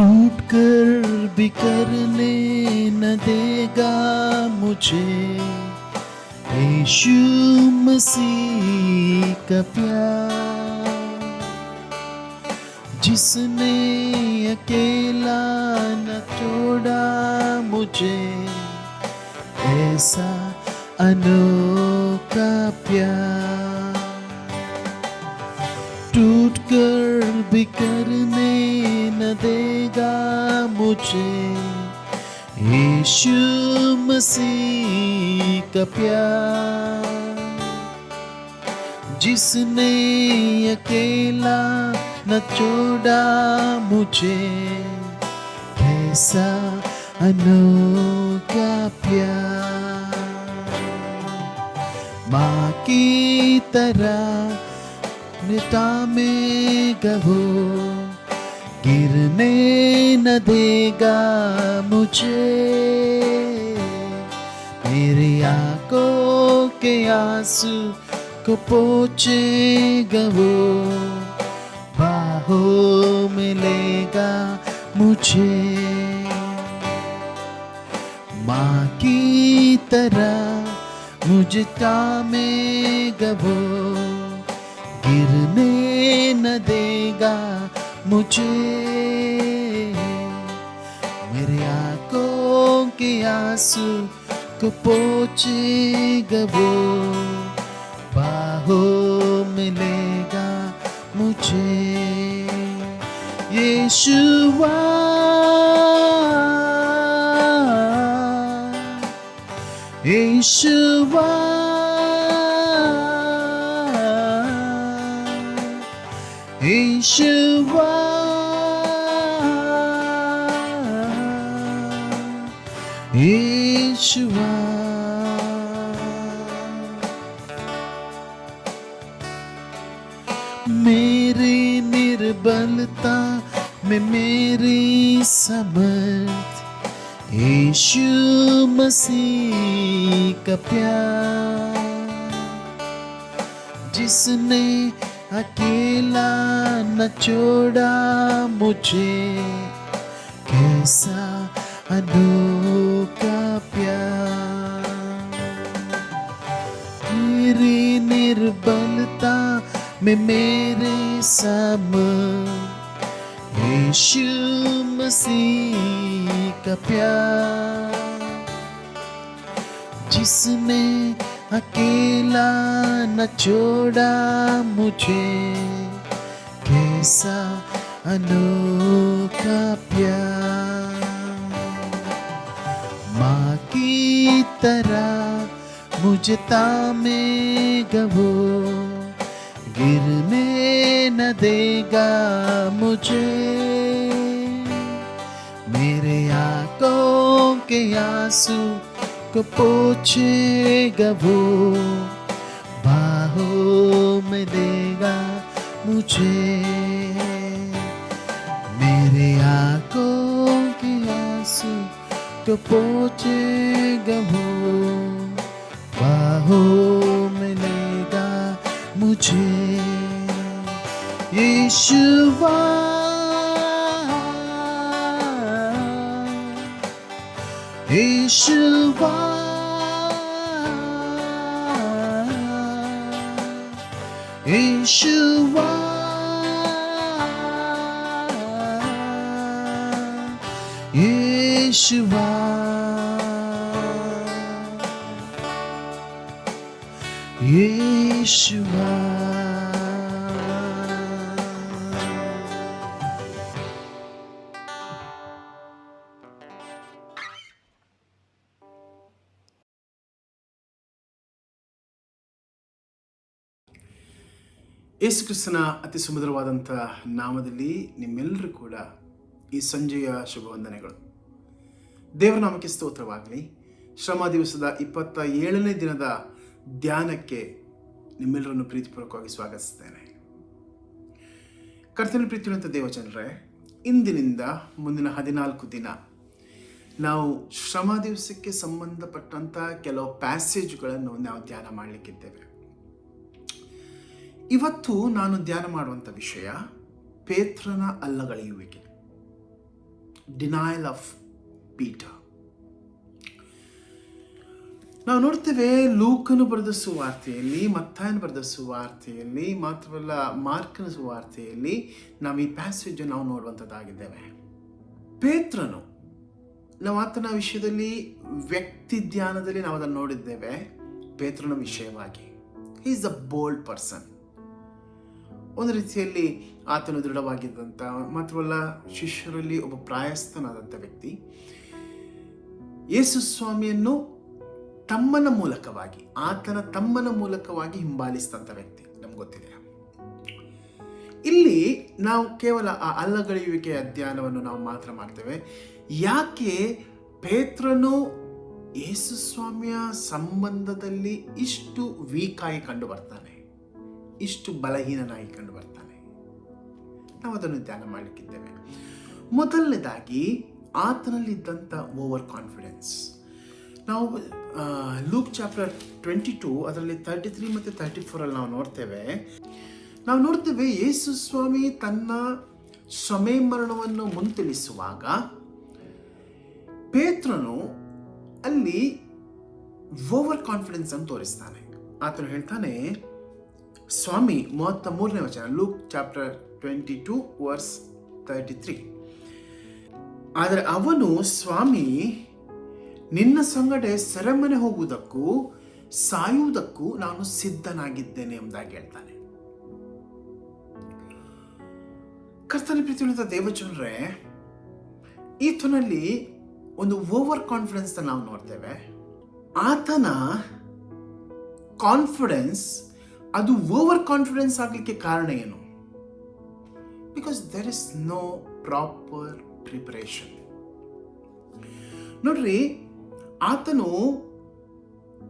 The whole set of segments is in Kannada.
टूट कर भी करने न देगा मुझे यीशु मसीह का प्यार, जिसने अकेला न छोड़ा मुझे, ऐसा अनोखा प्यार। टूट कर भी करने न देगा मुझे यीशु मसीह का प्यार, जिसने अकेला न छोड़ा मुझे, ऐसा अनोखा प्यार। माँ की तरह निता में गहो, गिरने न देगा मुझे, मेरी आंखों के आंसू को पोंछेगा वो, बाहों में लेगा मुझे। माँ की तरह मुझे थामेगा वो, गिरने न देगा मुझे, मेरे आंखों के आंसू को पोंछेगा वो, बाहों में लेगा मुझे। यीशुआ यीशुआ यीशुआ यीशुआ। मेरी निर्बलता में मेरी समर्थ, यीशु मसीह का प्यार, जिसने अकेला न छोड़ा मुझे, कैसा अनोखा प्यार। मेरी निर्बलता में मेरे समर्थ, यीशु मसीह का प्यार, जिसने अकेला न छोड़ा मुझे, कैसा अनोखा प्यार। माँ की तरह मुझे थामेगा वो, गिरने न देगा मुझे, मेरे आंखों के आंसू को पोंछेगा वो, बाहों में देगा मुझे, मेरे आंखों के आंसू को पोंछेगा वो, बाहों में लेगा मुझे। यीशुआ यीशुआ यीशुआ यीशुआ यीशुआ। ಯೇಸು ಕ್ರಿಸ್ತನ ಅತಿ ಸುಮಧುರವಾದಂಥ ನಾಮದಲ್ಲಿ ನಿಮ್ಮೆಲ್ಲರೂ ಕೂಡ ಈ ಸಂಜೆಯ ಶುಭ ವಂದನೆಗಳು. ದೇವರ ನಾಮಕ್ಕೆ ಸ್ತೋತ್ರವಾಗಲಿ. ಶ್ರಮ ದಿವಸದ 27ನೇ ದಿನದ ಧ್ಯಾನಕ್ಕೆ ನಿಮ್ಮೆಲ್ಲರನ್ನು ಪ್ರೀತಿಪೂರ್ವಕವಾಗಿ ಸ್ವಾಗತಿಸ್ತೇನೆ. ಕರ್ತನ ಪ್ರೀತಿಯುಳ್ಳಂಥ ದೇವಜನರೇ, ಇಂದಿನಿಂದ ಮುಂದಿನ 14 ದಿನ ನಾವು ಶ್ರಮ ದಿವಸಕ್ಕೆ ಸಂಬಂಧಪಟ್ಟಂಥ ಕೆಲವು ಪ್ಯಾಸೇಜ್ಗಳನ್ನು ನಾವು ಧ್ಯಾನ ಮಾಡಲಿಕ್ಕಿದ್ದೇವೆ. ಇವತ್ತು ನಾನು ಧ್ಯಾನ ಮಾಡುವಂಥ ವಿಷಯ ಪೇತ್ರನ ಅಲ್ಲಗಳೆಯುವಿಕೆ. Denial of Peter. ನಾವು ನೋಡ್ತೇವೆ ಲೂಕನು ಬರೆದ ಸುವಾರ್ತೆಯಲ್ಲಿ, ಮತ್ತಾಯನು ಬರೆದ ಸುವಾರ್ತೆಯಲ್ಲಿ, ಮಾತ್ರವಲ್ಲ ಮಾರ್ಕನ ಸುವಾರ್ತೆಯಲ್ಲಿ ನಾವು ಈ ಪ್ಯಾಸೇಜ್ ನಾವು ನೋಡುವಂಥದ್ದಾಗಿದ್ದೇವೆ. ಪೇತ್ರನು, ನಾವು ಆತನ ವಿಷಯದಲ್ಲಿ ವ್ಯಕ್ತಿ ಧ್ಯಾನದಲ್ಲಿ ನಾವು ಅದನ್ನು ನೋಡಿದ್ದೇವೆ. ಪೇತ್ರನ ವಿಷಯವಾಗಿ he is a bold person. ಒಂದು ರೀತಿಯಲ್ಲಿ ಆತನು ದೃಢವಾಗಿದ್ದಂಥ, ಮಾತ್ರವಲ್ಲ ಶಿಷ್ಯರಲ್ಲಿ ಒಬ್ಬ ಪ್ರಾಯಸ್ಥನಾದಂಥ ವ್ಯಕ್ತಿ. ಯೇಸು ಸ್ವಾಮಿಯನ್ನು ಆತನ ತಮ್ಮನ ಮೂಲಕವಾಗಿ ಹಿಂಬಾಲಿಸಿದಂಥ ವ್ಯಕ್ತಿ ನಮ್ಗೆ ಗೊತ್ತಿದೆ. ಇಲ್ಲಿ ನಾವು ಕೇವಲ ಆ ಅಲ್ಲಗಳೆಯುವಿಕೆಯ ಧ್ಯಾನವನ್ನು ನಾವು ಮಾತ್ರ ಮಾಡ್ತೇವೆ. ಯಾಕೆ ಪೇತ್ರನು ಯೇಸು ಸ್ವಾಮಿಯ ಸಂಬಂಧದಲ್ಲಿ ಇಷ್ಟು ವೀಕ್ ಆಗಿ ಕಂಡು ಬರ್ತಾನೆ, ಇಷ್ಟು ಬಲಹೀನನಾಗಿ ಕಂಡು ಬರ್ತಾನೆ, ನಾವು ಅದನ್ನು ಧ್ಯಾನ ಮಾಡಲಿಕ್ಕಿದ್ದೇವೆ. ಮೊದಲನೇದಾಗಿ ಆತನಲ್ಲಿದ್ದಂಥ ಓವರ್ ಕಾನ್ಫಿಡೆನ್ಸ್. ನಾವು ಲೂಕ್ ಚಾಪ್ಟರ್ 22 ಅದರಲ್ಲಿ 33 ಮತ್ತು 34 ನಾವು ನೋಡ್ತೇವೆ ಯೇಸು ಸ್ವಾಮಿ ತನ್ನ ಶ್ರಮೆ ಮರಣವನ್ನು ಮುಂತಿಳಿಸುವಾಗ ಪೇತ್ರನು ಅಲ್ಲಿ ಓವರ್ ಕಾನ್ಫಿಡೆನ್ಸ್ ಅನ್ನು ತೋರಿಸ್ತಾನೆ. ಆತನು ಹೇಳ್ತಾನೆ, ಸ್ವಾಮಿ 33ನೇ ವಚನ, ಲೂಕ್ ಚಾಪ್ಟರ್ 22 ವರ್ಸ್ 33, ಆದರೆ ಅವನು, ಸ್ವಾಮಿ, ನಿನ್ನ ಸಂಗಡ ಸೆರೆಮನೆ ಹೋಗುವುದಕ್ಕೂ ಸಾಯುವುದಕ್ಕೂ ನಾನು ಸಿದ್ಧನಾಗಿದ್ದೇನೆ ಎಂಬುದಾಗಿ ಹೇಳ್ತಾನೆ. ಕರ್ತನ ಪ್ರೀತಿಯುಳ್ಳ ದೇವಜನರೇ, ಈತನಲ್ಲಿ ಒಂದು ಓವರ್ ಕಾನ್ಫಿಡೆನ್ಸ್ ನಾವು ನೋಡ್ತೇವೆ. ಆತನ ಕಾನ್ಫಿಡೆನ್ಸ್ ಅದು ಓವರ್ ಕಾನ್ಫಿಡೆನ್ಸ್ ಆಗಲಿಕ್ಕೆ ಕಾರಣ ಏನು? Because there is no proper preparation. ನೋಡ್ರಿ, ಆತನು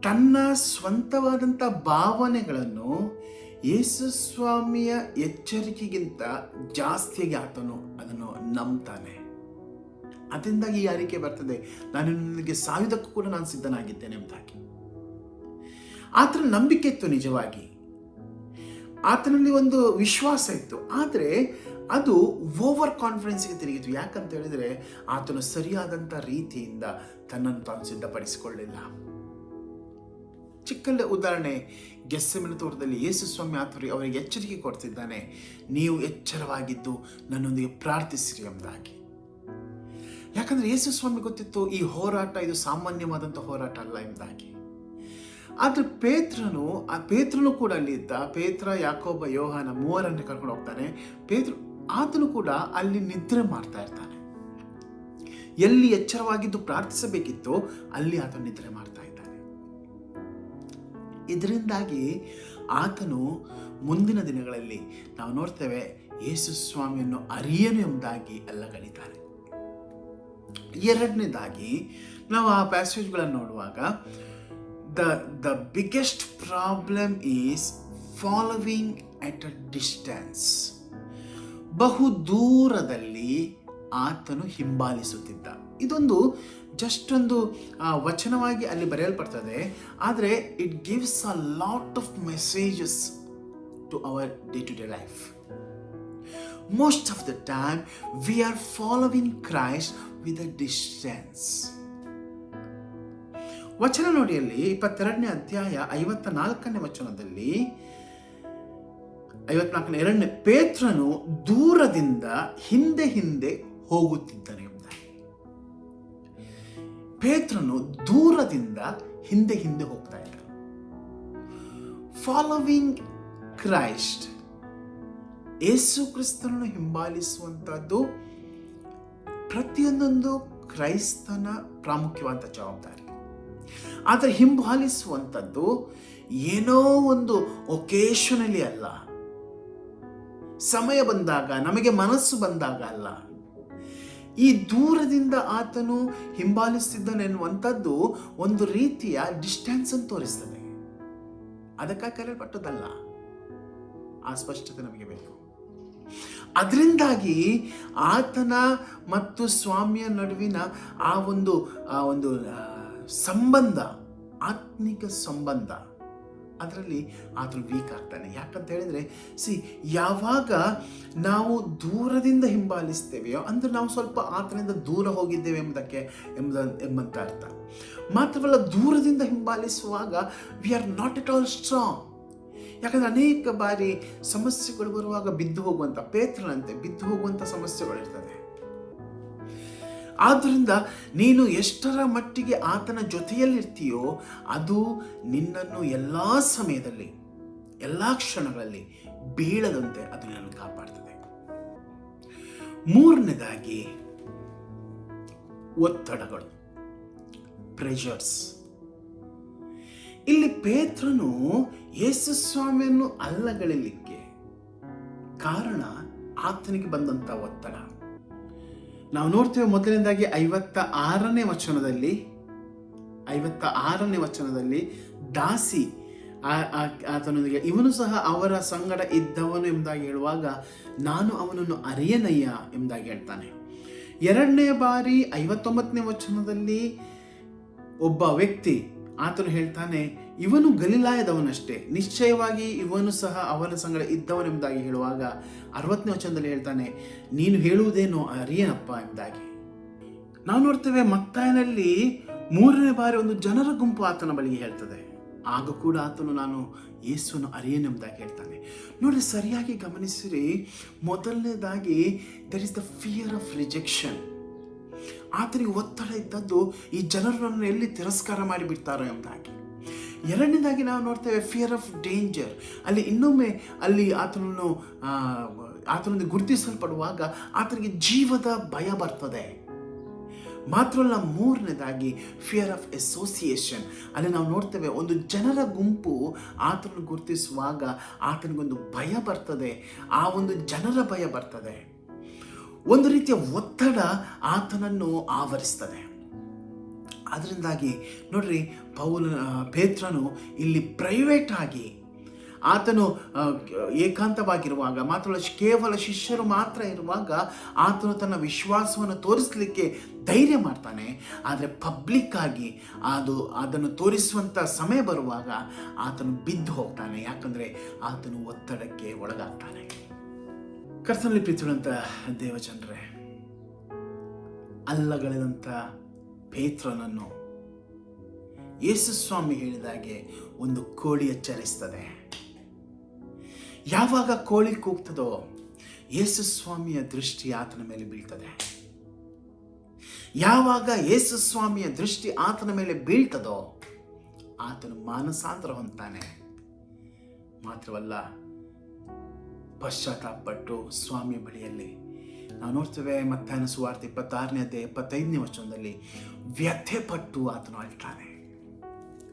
ತನ್ನ ಸ್ವಂತವಾದಂಥ ಭಾವನೆಗಳನ್ನು ಯೇಸು ಸ್ವಾಮಿಯ ಎಚ್ಚರಿಕೆಗಿಂತ ಜಾಸ್ತಿಯಾಗಿ ಆತನು ಅದನ್ನು ನಂಬ್ತಾನೆ. ಅದರಿಂದಾಗಿ ಈ ಅರಿಕೆ ಬರ್ತದೆ, ನಾನು ನಿನಗೆ ಸಾಯುವುದಕ್ಕೂ ಕೂಡ ನಾನು ಸಿದ್ಧನಾಗಿದ್ದೇನೆ ಎಂಬುದಾಗಿ. ಆತನ ನಂಬಿಕೆ ಇತ್ತು, ನಿಜವಾಗಿ ಆತನಲ್ಲಿ ಒಂದು ವಿಶ್ವಾಸ ಇತ್ತು. ಆದರೆ ಅದು ಓವರ್ ಕಾನ್ಫಿಡೆನ್ಸ್ಗೆ ತಿರುಗಿತು. ಯಾಕಂತ ಹೇಳಿದ್ರೆ ಆತನು ಸರಿಯಾದಂಥ ರೀತಿಯಿಂದ ತನ್ನನ್ನು ತಾನು ಸಿದ್ಧಪಡಿಸಿಕೊಳ್ಳಿಲ್ಲ. ಚಿಕ್ಕ ಉದಾಹರಣೆ, ಗೆಸ್ಸೆಮನೆ ತೋಟದಲ್ಲಿ ಯೇಸು ಸ್ವಾಮಿ ಅವರಿಗೆ ಎಚ್ಚರಿಕೆ ಕೊಡ್ತಿದ್ದಾನೆ, ನೀವು ಎಚ್ಚರವಾಗಿದ್ದು ನನ್ನೊಂದಿಗೆ ಪ್ರಾರ್ಥಿಸಿರಿ ಎಂಬುದಾಗಿ. ಯಾಕಂದ್ರೆ ಯೇಸು ಸ್ವಾಮಿ ಗೊತ್ತಿತ್ತು ಈ ಹೋರಾಟ ಇದು ಸಾಮಾನ್ಯವಾದಂಥ ಹೋರಾಟ ಅಲ್ಲ ಎಂಬುದಾಗಿ. ಆದ್ರೆ ಪೇತ್ರನು ಕೂಡ ಅಲ್ಲಿ ಇದ್ದ. ಪೇತ್ರ, ಯಾಕೋಬ, ಯೋಹಾನ ಮೂವರನ್ನು ಕರ್ಕೊಂಡು ಹೋಗ್ತಾನೆ. ಆತನು ಕೂಡ ಅಲ್ಲಿ ನಿದ್ರೆ ಮಾಡ್ತಾ ಇರ್ತಾನೆ. ಎಲ್ಲಿ ಎಚ್ಚರವಾಗಿದ್ದು ಪ್ರಾರ್ಥಿಸಬೇಕಿತ್ತು ಅಲ್ಲಿ ಆತನು ನಿದ್ರೆ ಮಾಡ್ತಾ ಇದ್ದಾನೆ. ಇದರಿಂದಾಗಿ ಆತನು ಮುಂದಿನ ದಿನಗಳಲ್ಲಿ ನಾವು ನೋಡ್ತೇವೆ ಯೇಸು ಸ್ವಾಮಿಯನ್ನು ಅರಿಯನು ಎಂಬುದಾಗಿ ಅಲ್ಲಗಲಿತಾನೆ. ಎರಡನೇದಾಗಿ ನಾವು ಆ ಪ್ಯಾಸೇಜ್ಗಳನ್ನು ನೋಡುವಾಗ the biggest problem is following at a distance. ಬಹು ದೂರದಲ್ಲಿ ಆತನು ಹಿಂಬಾಲಿಸುತ್ತಿದ್ದ. ಇದೊಂದು ಜಸ್ಟ್ ಒಂದು ವಚನವಾಗಿ ಅಲ್ಲಿ ಬರೆಯಲ್ಪಡ್ತದೆ, ಆದರೆ it gives a lot of messages to our day to day life. Most of the time we are following Christ with a distance. ವಚನ ನೋಡಿ, ಅಲ್ಲಿ 22ನೇ ಅಧ್ಯಾಯ 54ನೇ ವಚನದಲ್ಲಿ 54ನೇ ಪೇತ್ರನು ದೂರದಿಂದ ಹಿಂದೆ ಹೋಗುತ್ತಿದ್ದಾನೆ ಎಂಬುದಾಗಿ. ಪೇತ್ರನು ದೂರದಿಂದ ಹಿಂದೆ ಹೋಗ್ತಾ ಇದ್ದ. ಫಾಲೋವಿಂಗ್ ಕ್ರೈಸ್ಟ್, ಯೇಸು ಕ್ರಿಸ್ತನನ್ನು ಹಿಂಬಾಲಿಸುವಂತಹದ್ದು ಪ್ರತಿಯೊಂದೊಂದು ಕ್ರೈಸ್ತನ ಪ್ರಾಮುಖ್ಯವಾದ ಜವಾಬ್ದಾರಿ. ಆದರೆ ಹಿಂಬಾಲಿಸುವಂಥದ್ದು ಏನೋ ಒಂದು ಒಕೇಶನಲಿ ಅಲ್ಲ, ಸಮಯ ಬಂದಾಗ, ನಮಗೆ ಮನಸ್ಸು ಬಂದಾಗ ಅಲ್ಲ. ಈ ದೂರದಿಂದ ಆತನು ಹಿಂಬಾಲಿಸುತ್ತಿದ್ದಾನೆನ್ನುವಂಥದ್ದು ಒಂದು ರೀತಿಯ ಡಿಸ್ಟೆನ್ಸ್ ಅನ್ನು ತೋರಿಸ್ತದೆ. ಅದಕ್ಕಾಗಿ ಕರೆಯಲ್ಪಟ್ಟದಲ್ಲ. ಆ ಸ್ಪಷ್ಟತೆ ನಮಗೆ ಬೇಕು. ಅದರಿಂದಾಗಿ ಆತನ ಮತ್ತು ಸ್ವಾಮಿಯ ನಡುವಿನ ಆ ಒಂದು ಸಂಬಂಧ, ಆತ್ಮಿಕ ಸಂಬಂಧ ಅದರಲ್ಲಿ ಆತನು ವೀಕ್ ಆಗ್ತಾನೆ. ಯಾಕಂತ ಹೇಳಿದರೆ ಯಾವಾಗ ನಾವು ದೂರದಿಂದ ಹಿಂಬಾಲಿಸ್ತೇವೆಯೋ ಅಂದರೆ ನಾವು ಸ್ವಲ್ಪ ಆತನಿಂದ ದೂರ ಹೋಗಿದ್ದೇವೆ ಎಂಬಂತ ಅರ್ಥ. ಮಾತ್ರವಲ್ಲ, ದೂರದಿಂದ ಹಿಂಬಾಲಿಸುವಾಗ we are not at all strong. ಯಾಕಂದರೆ ಅನೇಕ ಬಾರಿ ಸಮಸ್ಯೆಗಳು ಬರುವಾಗ ಬಿದ್ದು ಹೋಗುವಂಥ, ಪೇತ್ರನಂತೆ ಬಿದ್ದು ಹೋಗುವಂಥ ಸಮಸ್ಯೆಗಳಿರ್ತದೆ. ಆದ್ದರಿಂದ ನೀನು ಎಷ್ಟರ ಮಟ್ಟಿಗೆ ಆತನ ಜೊತೆಯಲ್ಲಿರ್ತೀಯೋ ಅದು ನಿನ್ನನ್ನು ಎಲ್ಲ ಸಮಯದಲ್ಲಿ, ಎಲ್ಲ ಕ್ಷಣಗಳಲ್ಲಿ ಬೀಳದಂತೆ ಅದು ನಿನ್ನನ್ನು ಕಾಪಾಡ್ತದೆ. ಮೂರನೇದಾಗಿ ಒತ್ತಡಗಳು, ಪ್ರೆಷರ್ಸ್. ಇಲ್ಲಿ ಪೇತ್ರನು ಯೇಸು ಸ್ವಾಮಿಯನ್ನು ಅಲ್ಲಗಳೆಯಲಿಕ್ಕೆ ಕಾರಣ ಆತನಿಗೆ ಬಂದಂಥ ಒತ್ತಡ. ನಾವು ನೋಡ್ತೇವೆ ಮೊದಲನೇದಾಗಿ 56ನೇ ವಚನದಲ್ಲಿ ದಾಸಿ ಆತನೊಂದಿಗೆ ಇವನು ಸಹ ಅವರ ಸಂಗಡ ಇದ್ದವನು ಎಂಬುದಾಗಿ ಹೇಳುವಾಗ ನಾನು ಅವನನ್ನು ಅರಿಯನಯ್ಯ ಎಂಬುದಾಗಿ ಹೇಳ್ತಾನೆ. 2ನೇ ಬಾರಿ 59ನೇ ವಚನದಲ್ಲಿ ಒಬ್ಬ ವ್ಯಕ್ತಿ ಆತನು ಹೇಳ್ತಾನೆ ಇವನು ಗಲಿಲಾಯದವನಷ್ಟೇ, ನಿಶ್ಚಯವಾಗಿ ಇವನು ಸಹ ಅವನ ಸಂಗಡ ಇದ್ದವನೆಂಬುದಾಗಿ ಹೇಳುವಾಗ 60ನೇ ವಚನದಲ್ಲಿ ಹೇಳ್ತಾನೆ ನೀನು ಹೇಳುವುದೇನೋ ಅರಿಯನಪ್ಪ ಎಂಬುದಾಗಿ. ನಾವು ನೋಡ್ತೇವೆ ಮತ್ತಾಯನಲ್ಲಿ 3ನೇ ಬಾರಿ ಒಂದು ಜನರ ಗುಂಪು ಆತನ ಬಳಿಗೆ ಹೇಳ್ತದೆ. ಆಗ ಕೂಡ ಆತನು ನಾನು ಯೇಸುವನ್ನು ಅರಿಯನೆಂಬುದಾಗಿ ಹೇಳ್ತಾನೆ. ನೋಡಿ, ಸರಿಯಾಗಿ ಗಮನಿಸಿರಿ. ಮೊದಲನೇದಾಗಿ there is the fear of rejection. ಆತನಿಗೆ ಒತ್ತಡ ಇದ್ದದ್ದು ಈ ಜನರನ್ನು ಎಲ್ಲಿ ತಿರಸ್ಕಾರ ಮಾಡಿಬಿಡ್ತಾರೋ ಎಂಬುದಾಗಿ. ಎರಡನೇದಾಗಿ ನಾವು ನೋಡ್ತೇವೆ ಫಿಯರ್ ಆಫ್ ಡೇಂಜರ್. ಅಲ್ಲಿ ಇನ್ನೊಮ್ಮೆ ಅಲ್ಲಿ ಆತನೊಂದಿಗೆ ಗುರುತಿಸಲ್ಪಡುವಾಗ ಆತನಿಗೆ ಜೀವದ ಭಯ ಬರ್ತದೆ. ಮಾತ್ರವಲ್ಲ, ಮೂರನೇದಾಗಿ ಫಿಯರ್ ಆಫ್ ಅಸೋಸಿಯೇಷನ್. ಅಲ್ಲಿ ನಾವು ನೋಡ್ತೇವೆ ಒಂದು ಜನರ ಗುಂಪು ಆತನನ್ನು ಗುರುತಿಸುವಾಗ ಆತನಿಗೊಂದು ಭಯ ಬರ್ತದೆ, ಆ ಒಂದು ಜನರ ಭಯ ಬರ್ತದೆ. ಒಂದು ರೀತಿಯ ಒತ್ತಡ ಆತನನ್ನು ಆವರಿಸ್ತದೆ. ಅದರಿಂದಾಗಿ ನೋಡ್ರಿ, ಪೇತ್ರನು ಇಲ್ಲಿ ಪ್ರೈವೇಟ್ ಆಗಿ ಆತನು ಏಕಾಂತವಾಗಿರುವಾಗ, ಮಾತ್ರವಲ್ಲ ಕೇವಲ ಶಿಷ್ಯರು ಮಾತ್ರ ಇರುವಾಗ ಆತನು ತನ್ನ ವಿಶ್ವಾಸವನ್ನು ತೋರಿಸಲಿಕ್ಕೆ ಧೈರ್ಯ ಮಾಡ್ತಾನೆ. ಆದರೆ ಪಬ್ಲಿಕ್ ಆಗಿ ಅದನ್ನು ತೋರಿಸುವಂಥ ಸಮಯ ಬರುವಾಗ ಆತನು ಬಿದ್ದು ಹೋಗ್ತಾನೆ. ಯಾಕಂದರೆ ಆತನು ಒತ್ತಡಕ್ಕೆ ಒಳಗಾಗ್ತಾನೆ. ಕರ್ತನಲ್ಲಿ ಪ್ರೀತಿಯುಳ್ಳಂಥ ದೇವಜನರೇ, ಅಲ್ಲಗಳೆದಂಥ ಪೇತ್ರನನ್ನು ಯೇಸು ಸ್ವಾಮಿ ಹೇಳಿದಾಗೆ ಒಂದು ಕೋಳಿ ಎಚ್ಚರಿಸ್ತದೆ. ಯಾವಾಗ ಕೋಳಿ ಕೂಗ್ತದೋ ಯೇಸು ಸ್ವಾಮಿಯ ದೃಷ್ಟಿ ಆತನ ಮೇಲೆ ಬೀಳ್ತದೆ. ಯಾವಾಗ ಯೇಸು ಸ್ವಾಮಿಯ ದೃಷ್ಟಿ ಆತನ ಮೇಲೆ ಬೀಳ್ತದೋ ಆತನು ಮಾನಸಾಂತರ ಹೊಂದ್ತಾನೆ. ಮಾತ್ರವಲ್ಲ, ಪಶ್ಚಾತ್ತಾಪಪಟ್ಟು ಸ್ವಾಮಿ ಬಳಿಯಲ್ಲಿ ನಾವು ನೋಡ್ತೇವೆ. ಮತ್ತಾಯನ ಸುವಾರ್ತೆ 26ನೇ ಅಧ್ಯಾಯ 25ನೇ ವಚನದಲ್ಲಿ ವ್ಯಥೆ ಪಟ್ಟು ಆತನು ಅಳ್ತಾನೆ.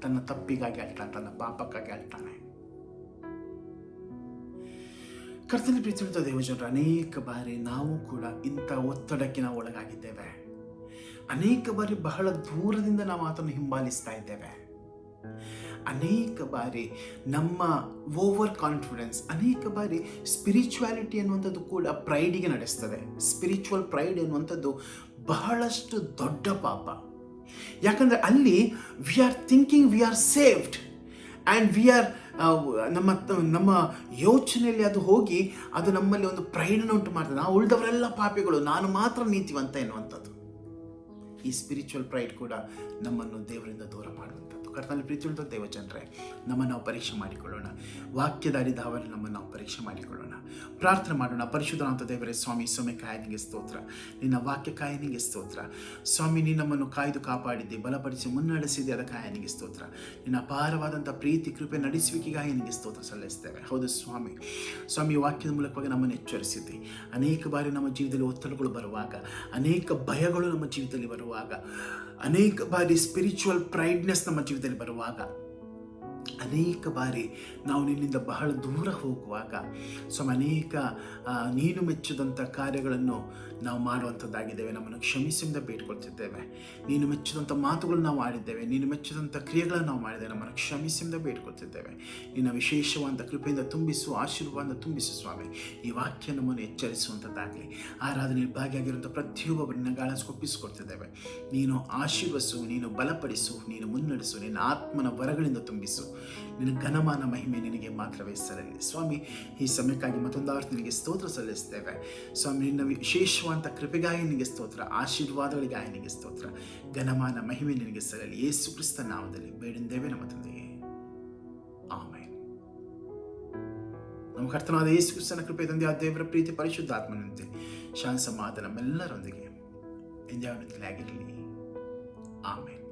ತನ್ನ ತಪ್ಪಿಗಾಗಿ ಅಳ್ತಾನೆ, ತನ್ನ ಪಾಪಕ್ಕಾಗಿ ಅಳ್ತಾನೆ. ಕರ್ತನ ಪ್ರೀತಿಯುಳ್ಳ ದೇವಜನರು, ಅನೇಕ ಬಾರಿ ನಾವು ಕೂಡ ಇಂಥ ಒತ್ತಡಕ್ಕೆ ನಾವು ಒಳಗಾಗಿದ್ದೇವೆ. ಅನೇಕ ಬಾರಿ ಬಹಳ ದೂರದಿಂದ ನಾವು ಆತನ್ನು ಹಿಂಬಾಲಿಸ್ತಾ ಇದ್ದೇವೆ. ಅನೇಕ ಬಾರಿ ನಮ್ಮ ಓವರ್ ಕಾನ್ಫಿಡೆನ್ಸ್, ಅನೇಕ ಬಾರಿ ಸ್ಪಿರಿಚುವಾಲಿಟಿ ಅನ್ನುವಂಥದ್ದು ಕೂಡ ಪ್ರೈಡಿಗೆ ನಡೆಸ್ತದೆ. ಸ್ಪಿರಿಚುವಲ್ ಪ್ರೈಡ್ ಎನ್ನುವಂಥದ್ದು ಬಹಳಷ್ಟು ದೊಡ್ಡ ಪಾಪ. ಯಾಕಂದರೆ ಅಲ್ಲಿ we are thinking we are saved and we are ನಮ್ಮ ಯೋಚನೆಯಲ್ಲಿ ಅದು ಹೋಗಿ ಅದು ನಮ್ಮಲ್ಲಿ ಒಂದು ಪ್ರೈಡನ್ನು ಉಂಟು ಮಾಡ್ತದೆ. ನಾವು ಉಳಿದವರೆಲ್ಲ ಪಾಪಿಗಳು, ನಾನು ಮಾತ್ರ ನೀತಿವಂತ ಎನ್ನುವಂಥದ್ದು. ಈ ಸ್ಪಿರಿಚುವಲ್ ಪ್ರೈಡ್ ಕೂಡ ನಮ್ಮನ್ನು ದೇವರಿಂದ ದೂರ ಮಾಡುವಂಥದ್ದು. ಕರ್ತನಲ್ಲಿ ಪ್ರೀತಿಯುಳ್ಳ ದೇವಜನರೇ, ನಮ್ಮನ್ನು ನಾವು ಪರೀಕ್ಷೆ ಮಾಡಿಕೊಳ್ಳೋಣ. ವಾಕ್ಯದ ಅರಿದಾವಲ್ಲಿ ನಮ್ಮನ್ನು ನಾವು ಪರೀಕ್ಷೆ ಮಾಡಿಕೊಳ್ಳೋಣ. ಪ್ರಾರ್ಥನೆ ಮಾಡೋಣ. ಪರಿಶುದ್ಧನಾದ ದೇವರೇ, ಸ್ವಾಮಿ ಕಾಯನಿಗೆ ಸ್ತೋತ್ರ. ನಿನ್ನ ವಾಕ್ಯ ಕಾಯನಿಗೆ ಸ್ತೋತ್ರ. ಸ್ವಾಮಿ, ನೀನು ನಮ್ಮನ್ನು ಕಾಯ್ದು ಕಾಪಾಡಿದ್ದೆ, ಬಲಪಡಿಸಿ ಮುನ್ನಡೆಸಿದೆ, ಅದ ಕಾಯನಿಗೆ ಸ್ತೋತ್ರ. ನಿನ್ನ ಅಪಾರವಾದಂಥ ಪ್ರೀತಿ ಕೃಪೆ ನಡೆಸುವಿಕೆ ಕಾಯನಿಗೆ ಸ್ತೋತ್ರ ಸಲ್ಲಿಸ್ತೇವೆ. ಹೌದು ಸ್ವಾಮಿ, ವಾಕ್ಯದ ಮೂಲಕವಾಗಿ ನಮ್ಮನ್ನು ಎಚ್ಚರಿಸಿದ್ದೆ. ಅನೇಕ ಬಾರಿ ನಮ್ಮ ಜೀವಿತದಲ್ಲಿ ಒತ್ತಡಗಳು ಬರುವಾಗ, ಅನೇಕ ಭಯಗಳು ನಮ್ಮ ಜೀವಿತದಲ್ಲಿ ಬರುವಾಗ, ಅನೇಕ ಬಾರಿ ಸ್ಪಿರಿಚುವಲ್ ಪ್ರೈಡ್ನೆಸ್ ನಮ್ಮ ಜೀವಿತದಲ್ಲಿ ಬರುವಾಗ, ಅನೇಕ ಬಾರಿ ನಾವು ನಿನ್ನಿಂದ ಬಹಳ ದೂರ ಹೋಗುವಾಗ ಅನೇಕ ನೀನು ಮೆಚ್ಚಿದಂಥ ಕಾರ್ಯಗಳನ್ನು ನಾವು ಮಾಡುವಂಥದ್ದಾಗಿದ್ದೇವೆ. ನಮ್ಮನ್ನು ಕ್ಷಮಿಸಿಂದ ಬೇಡ್ಕೊಳ್ತಿದ್ದೇವೆ. ನೀನು ಮೆಚ್ಚಿದಂಥ ಮಾತುಗಳನ್ನು ನಾವು ಆಡಿದ್ದೇವೆ, ನೀನು ಮೆಚ್ಚಿದಂಥ ಕ್ರಿಯೆಗಳನ್ನು ನಾವು ಮಾಡಿದ್ದೇವೆ. ನಮ್ಮನ್ನು ಕ್ಷಮಿಸಿಂದ ಬೇಡ್ಕೊಳ್ತಿದ್ದೇವೆ. ನಿನ್ನ ವಿಶೇಷವಾದ ಕೃಪೆಯಿಂದ ತುಂಬಿಸು, ಆಶೀರ್ವಾದ ತುಂಬಿಸು ಸ್ವಾಮಿ. ಈ ವಾಕ್ಯ ನಮ್ಮನ್ನು ಎಚ್ಚರಿಸುವಂಥದ್ದಾಗಲಿ. ಆರಾಧನೆ ಭಾಗಿಯಾಗಿರುವಂಥ ಪ್ರತಿಯೊಬ್ಬರನ್ನ ಗಾಳಿಸ್ಕೊಪ್ಪಿಸಿಕೊಡ್ತಿದ್ದೇವೆ. ನೀನು ಆಶೀರ್ವಸು, ನೀನು ಬಲಪಡಿಸು, ನೀನು ಮುನ್ನಡೆಸು, ನಿನ್ನ ಆತ್ಮನ ವರಗಳಿಂದ ತುಂಬಿಸು. ನಿನ್ನ ಘನಮಾನ ಮಹಿಮೆ ನಿನಗೆ ಮಾತ್ರವೇ ಸಲ್ಲಲಿ ಸ್ವಾಮಿ. ಈ ಸಮಯಕ್ಕಾಗಿ ಮತ್ತೊಂದು ನಿನಗೆ ಸ್ತೋತ್ರ ಸಲ್ಲಿಸ್ತೇವೆ ಸ್ವಾಮಿ. ನಿನ್ನ ವಿಶೇಷವಾದ ಕೃಪೆಗಾಗಿ ನಿನಗೆ ಸ್ತೋತ್ರ, ಆಶೀರ್ವಾದಗಳಿಗಾಗಿ ನಿನಗೆ ಸ್ತೋತ್ರ. ಘನಮಾನ ಮಹಿಮೆ ನಿನಗೆ ಸಲ್ಲಲಿ. ಯೇಸು ಕ್ರಿಸ್ತ ನಾಮದಲ್ಲಿ ಬೇಡಿದ್ದೇವೆ ನಮ್ಮ ತಂದೆಯೇ, ಆಮೆನ್. ನಮ್ಮ ಕರ್ತನಾದ ಯೇಸು ಕ್ರಿಸ್ತನ ಕೃಪೆ, ತಂದೆ ಆ ದೇವರ ಪ್ರೀತಿ, ಪರಿಶುದ್ಧಾತ್ಮನಂತೆ ಶಾಂತಿ ಸಮಾಧಾನ ನಮ್ಮೆಲ್ಲರೊಂದಿಗೆ ಎಂದಿಯಾವತ್ತಲ್ಲಿ ಆಗಿರಲಿ. ಆಮೆನ್.